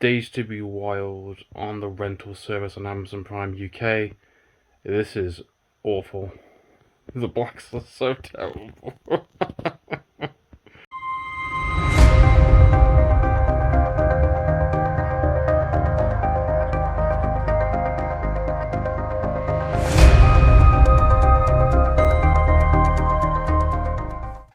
Days to Be Wild on the rental service on Amazon Prime UK. This is awful. The blacks are so terrible.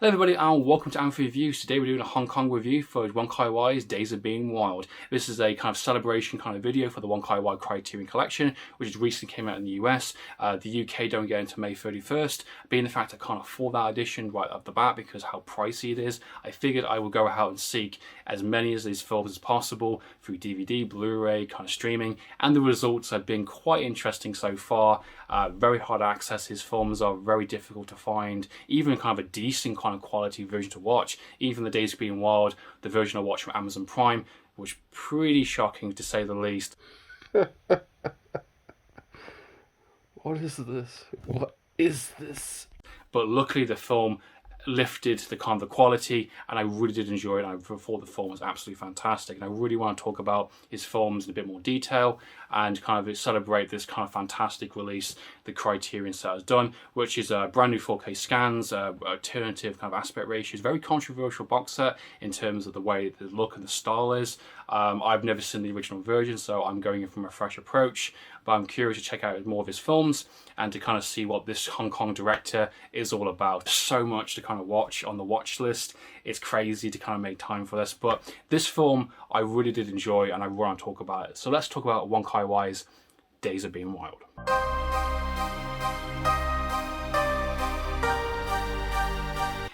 Hello everybody and welcome to Amphlett Reviews. Today we're doing a Hong Kong review for Wong Kar-Wai's Days of Being Wild. This is a kind of celebration kind of video for the Wong Kar-Wai Criterion Collection, which recently came out in the US. The UK don't get into May 31st. Being the fact I can't afford that edition right off the bat because how pricey it is, I figured I would go out and seek as many of these films as possible through DVD, Blu-ray, kind of streaming, and the results have been quite interesting so far. Very hard to access. His films are very difficult to find, even kind of a decent kind of quality version to watch. Even the Days of Being Wild, the version I watched from Amazon Prime, was pretty shocking to say the least. What is this? What is this? But luckily the film lifted the kind of the quality, and I really did enjoy it. I thought the film was absolutely fantastic, and I really want to talk about his films in a bit more detail and kind of celebrate this kind of fantastic release the Criterion set has done, which is a brand new 4K scans, alternative kind of aspect ratios, very controversial box set in terms of the way the look and the style is. I've never seen the original version, so I'm going in from a fresh approach, but I'm curious to check out more of his films and to kind of see what this Hong Kong director is all about. There's so much to kind of watch on the watch list. It's crazy to kind of make time for this, but this film I really did enjoy and I want to talk about it. So let's talk about Wong Kar-Wai's Days of Being Wild.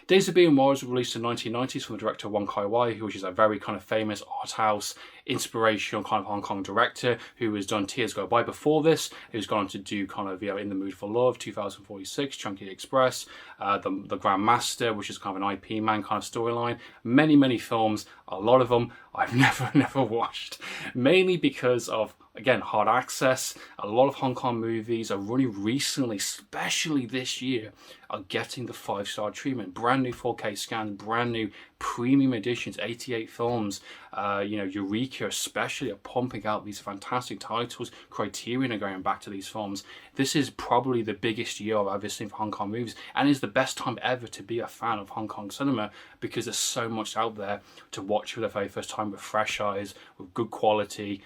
Days of Being Wild was released in the 1990s from the director Wong Kar-Wai, which is a very kind of famous art house, inspirational kind of Hong Kong director who has done Tears Go By before this, who's gone on to do kind of, In the Mood for Love, 2046, Chunky Express, the Grand Master, which is kind of an IP man kind of storyline. Many films, a lot of them I've never watched, mainly because of, again, hard access. A lot of Hong Kong movies are running recently, especially this year, are getting the 5-star treatment. Brand new 4K scans, brand new premium editions, 88 films. Eureka especially are pumping out these fantastic titles. Criterion are going back to these films. This is probably the biggest year I've ever seen for Hong Kong movies, and is the best time ever to be a fan of Hong Kong cinema because there's so much out there to watch for the very first time with fresh eyes, with good quality,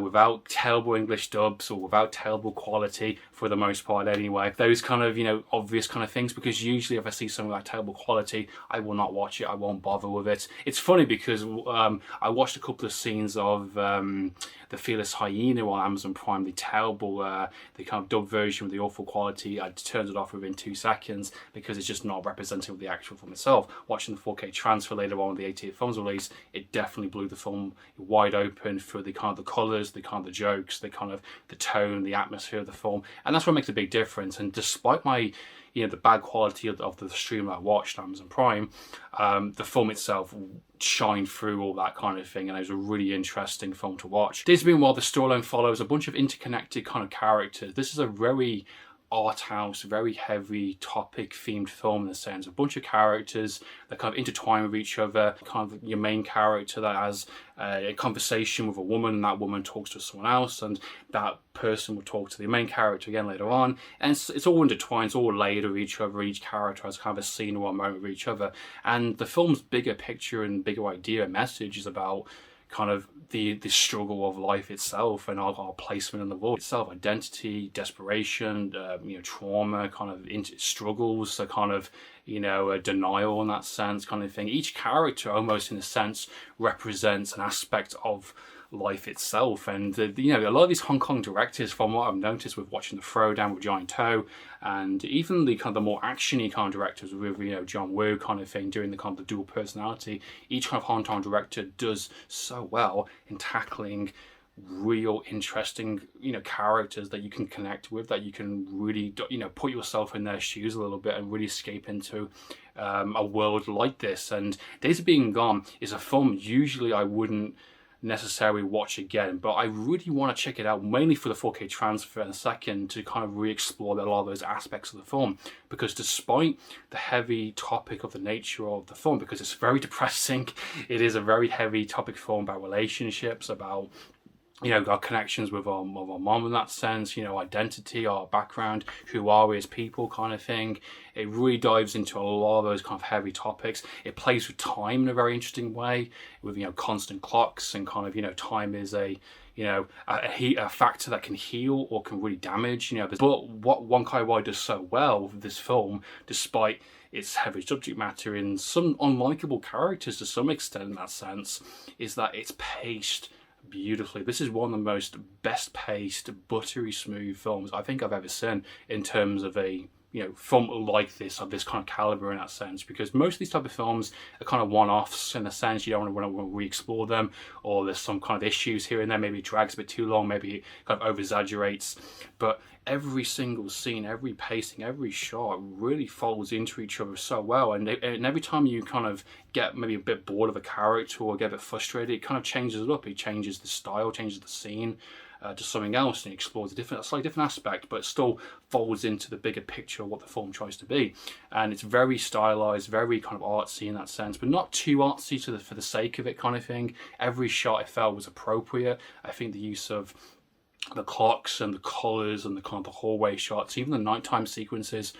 without terrible English dubs or without terrible quality for the most part anyway. Those kind of, obvious kind of things, because usually if I see something like terrible quality, I will not watch it, I won't bother with it. It's funny because I watched a couple of scenes of The Fearless Hyena on Amazon Prime, the terrible, the kind of dub version with the awful quality. I turned it off within 2 seconds because it's just not representative of the actual film itself. Watching the 4K transfer later on with the 88 films release, it definitely blew the film wide open for the kind of the colours, the kind of the jokes, the kind of the tone, the atmosphere of the film, and that's what makes a big difference. And despite my the bad quality of the stream I watched on Amazon Prime, the film itself shined through all that kind of thing, and it was a really interesting film to watch. Days of Being Wild, the storyline follows a bunch of interconnected kind of characters. This is a very art house, very heavy topic themed film in the sense. A bunch of characters that kind of intertwine with each other. Kind of your main character that has a conversation with a woman, and that woman talks to someone else, and that person will talk to the main character again later on, and it's all intertwined, it's all layered with each other. Each character has kind of a scene or a moment with each other, and the film's bigger picture and bigger idea and message is about kind of the struggle of life itself and our placement in the world itself, identity, desperation, trauma, kind of struggles, so kind of a denial in that sense, kind of thing. Each character almost in a sense represents an aspect of life itself, and a lot of these Hong Kong directors, from what I've noticed with watching The Throwdown with Giant Toe, and even the kind of the more actiony kind of directors with John Woo kind of thing, doing the kind of the dual personality, each kind of Hong Kong director does so well in tackling real interesting characters that you can connect with, that you can really put yourself in their shoes a little bit and really escape into a world like this. And Days of Being Gone is a film usually I wouldn't necessarily watch again, but I really want to check it out, mainly for the 4K transfer and second to kind of re-explore a lot of those aspects of the film, because despite the heavy topic of the nature of the film, because it's very depressing, it is a very heavy topic film about relationships, about our connections with our mom in that sense, identity, our background, who are we as people kind of thing. It really dives into a lot of those kind of heavy topics. It plays with time in a very interesting way, with constant clocks, and kind of time is a factor that can heal or can really damage. But what Wong Kar-Wai does so well with this film, despite its heavy subject matter in some unlikable characters to some extent in that sense, is that it's paced beautifully. This is one of the most best paced, buttery smooth films I think I've ever seen in terms of a film like this, of this kind of caliber in that sense, because most of these type of films are kind of one-offs in a sense. You don't want to re-explore them, or there's some kind of issues here and there, maybe it drags a bit too long, maybe it kind of over-exaggerates, but every single scene, every pacing, every shot really folds into each other so well, and every time you kind of get maybe a bit bored of a character or get a bit frustrated, it kind of changes it up. It changes the style, changes the scene to something else, and explores a slightly different aspect, but it still folds into the bigger picture of what the film tries to be. And it's very stylized, very kind of artsy in that sense, but not too artsy for the sake of it kind of thing. Every shot I felt was appropriate. I think the use of the clocks and the colours and the kind of the hallway shots, even the nighttime sequences,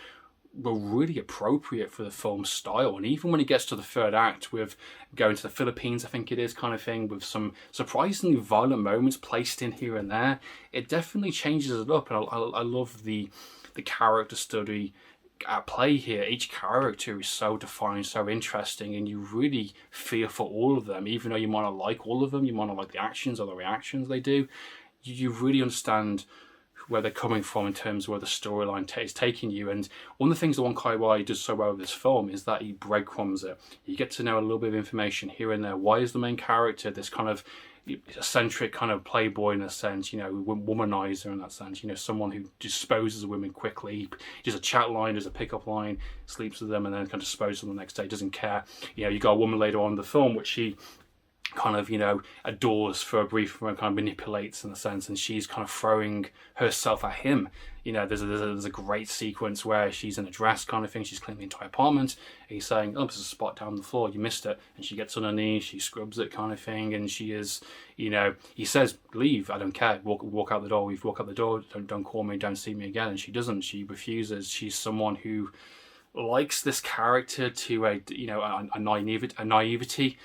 were really appropriate for the film's style. And even when it gets to the third act, with going to the Philippines, I think it is, kind of thing, with some surprisingly violent moments placed in here and there, it definitely changes it up. And I love the character study at play here. Each character is so defined, so interesting, and you really feel for all of them. Even though you might not like all of them, you might not like the actions or the reactions they do, you really understand where they're coming from in terms of where the storyline is taking you. And one of the things that Wong Kar-Wai does so well with this film is that he breadcrumbs it. You get to know a little bit of information here and there. Why is the main character this kind of eccentric kind of playboy in a sense, womanizer in that sense, someone who disposes of women quickly, just a chat line, there's a pickup line, sleeps with them and then kind of disposes of them the next day, doesn't care. You got a woman later on in the film which she kind of adores for a brief moment, kind of manipulates in a sense, and she's kind of throwing herself at him. There's a great sequence where she's in a dress kind of thing, she's cleaning the entire apartment, and he's saying, oh, there's a spot down the floor, you missed it, and she gets on her knees, she scrubs it kind of thing, and she is, he says, leave, I don't care, walk out the door, walk out the door, don't call me, don't see me again, and she doesn't, she refuses. She's someone who likes this character to a naivety,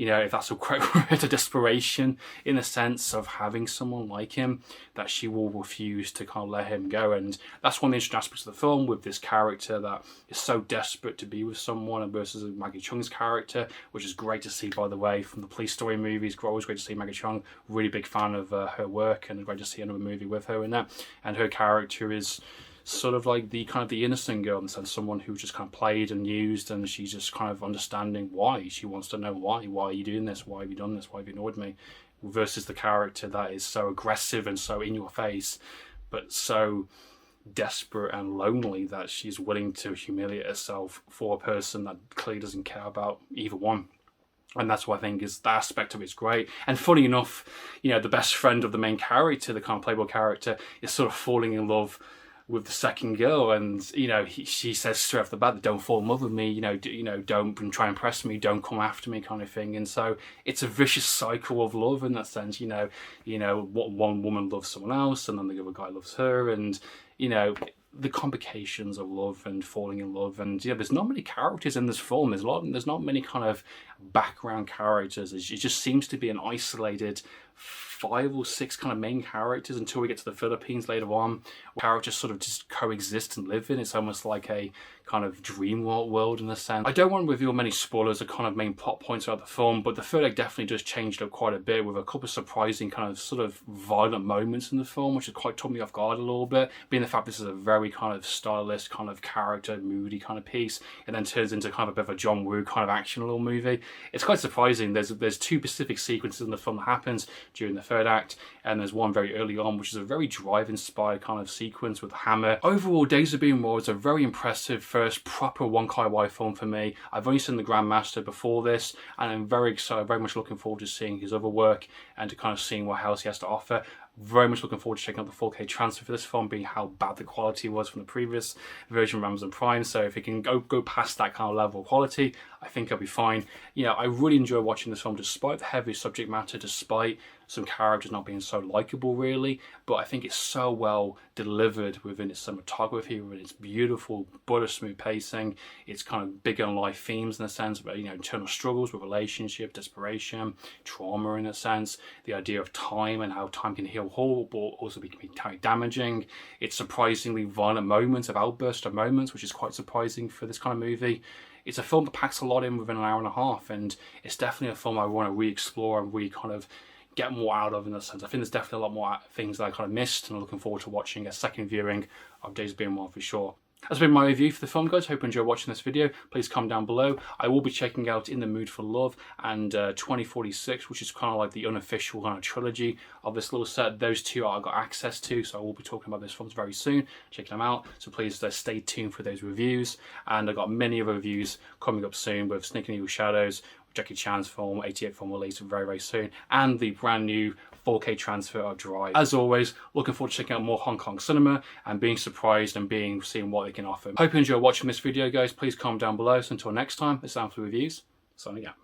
if that's a correct word, a desperation in a sense of having someone like him, that she will refuse to kind of let him go. And that's one of the interesting aspects of the film, with this character that is so desperate to be with someone versus Maggie Cheung's character, which is great to see, by the way, from the Police Story movies. Always great to see Maggie Cheung, really big fan of her work, and great to see another movie with her in that. And her character is sort of like the kind of the innocent girl in the sense, someone who just kind of played and used, and she's just kind of understanding why. She wants to know why are you doing this, why have you done this, why have you ignored me, versus the character that is so aggressive and so in your face, but so desperate and lonely that she's willing to humiliate herself for a person that clearly doesn't care about either one. And that's what I think is the aspect of it's great. And funny enough, the best friend of the main character, the kind of playboy character, is sort of falling in love with the second girl, and she says straight off the bat, don't fall in love with me, don't try and impress me, don't come after me kind of thing. And so it's a vicious cycle of love in that sense. What one woman loves someone else, and then the other guy loves her, and the complications of love and falling in love. And there's not many characters in this film. There's not many kind of background characters. It just seems to be an isolated 5 or 6 kind of main characters until we get to the Philippines later on. Characters sort of just coexist and live in. It's almost like a kind of dream world in a sense. I don't want to reveal many spoilers or kind of main plot points about the film, but the third act definitely does change up quite a bit, with a couple of surprising kind of sort of violent moments in the film, which has quite took me off guard a little bit, being the fact this is a very kind of stylist, kind of character, moody kind of piece, and then turns into kind of a bit of a John Woo kind of action little movie. It's quite surprising. There's 2 specific sequences in the film that happens during the third act, and there's one very early on, which is a very Drive-inspired kind of sequence with Hammer. Overall, Days of Being War is a very impressive first proper Wong Kar-Wai film for me. I've only seen The Grandmaster before this, and I'm very excited, very much looking forward to seeing his other work and to kind of seeing what else he has to offer. Very much looking forward to checking out the 4K transfer for this film, being how bad the quality was from the previous version of Amazon Prime. So if it can go past that kind of level of quality, I think I'll be fine. You know, I really enjoy watching this film despite the heavy subject matter, despite some characters not being so likable really, but I think it's so well delivered within its cinematography, within its beautiful butter smooth pacing, its kind of bigger than life themes in a sense, but you know, internal struggles with relationship, desperation, trauma in a sense, the idea of time and how time can heal whole, but also can be very damaging. It's surprisingly violent moments, of outbursts of moments, which is quite surprising for this kind of movie. It's a film that packs a lot in within an hour and a half, and it's definitely a film I want to re-explore and kind of get more out of in a sense. I think there's definitely a lot more things that I kind of missed, and I'm looking forward to watching a second viewing of Days of Being Wild for sure. That's been my review for the film, guys. Hope you enjoyed watching this video. Please comment down below. I will be checking out In the Mood for Love and 2046, which is kind of like the unofficial kind of trilogy of this little set. Those two I got access to, so I will be talking about those films very soon, checking them out. So please stay tuned for those reviews. And I've got many other reviews coming up soon with Sneaking Evil Shadows, Jackie Chan's film, 88 film release very, very soon, and the brand new 4K transfer of Drive. As always, looking forward to checking out more Hong Kong cinema and being surprised and seeing what they can offer. Hope you enjoy watching this video, guys. Please comment down below. So until next time, this is Amphlett Reviews. Signing out.